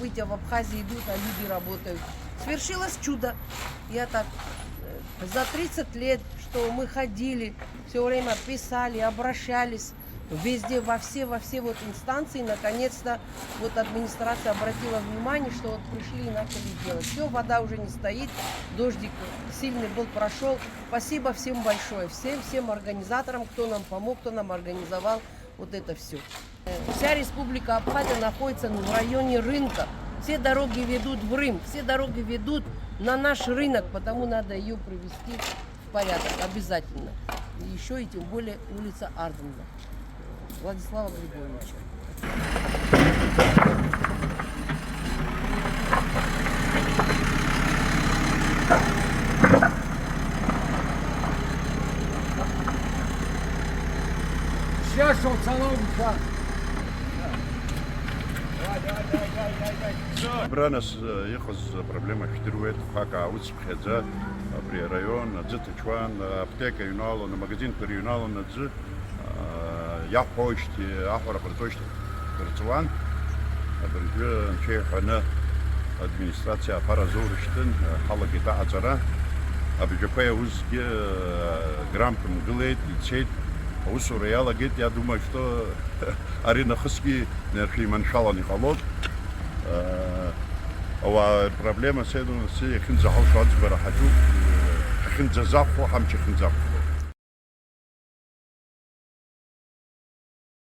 события в Абхазии идут, а люди работают. Свершилось чудо. Я так за 30 лет, что мы ходили, все время писали, обращались везде, во все вот инстанции, наконец-то вот администрация обратила внимание, что вот пришли и начали делать. Все, вода уже не стоит, дождик сильный был, прошел. Спасибо всем большое, всем организаторам, кто нам помог, кто нам организовал вот это все. Вся республика Абхазия находится в районе рынка. Все дороги ведут в Рим, все дороги ведут на наш рынок, потому надо ее привести в порядок обязательно. И еще и тем более улица Ардена. Владислава Григорьевича. Сейчас он салон. Бранас ехоз проблема хитрует хака уцпхедza при район дзитчван аптека юнало на магазин при юнало на дз я почти ахора почти перцван абридже чехана администрация паразурштен халагита азара абиджепе узге грампм глейт лицет усуряла гет я думаю что арина хски нерхи маншалани халот هو проблема سيدنا سي خنزة حوش عدز براحتو خنزة زاقو حمش خنزة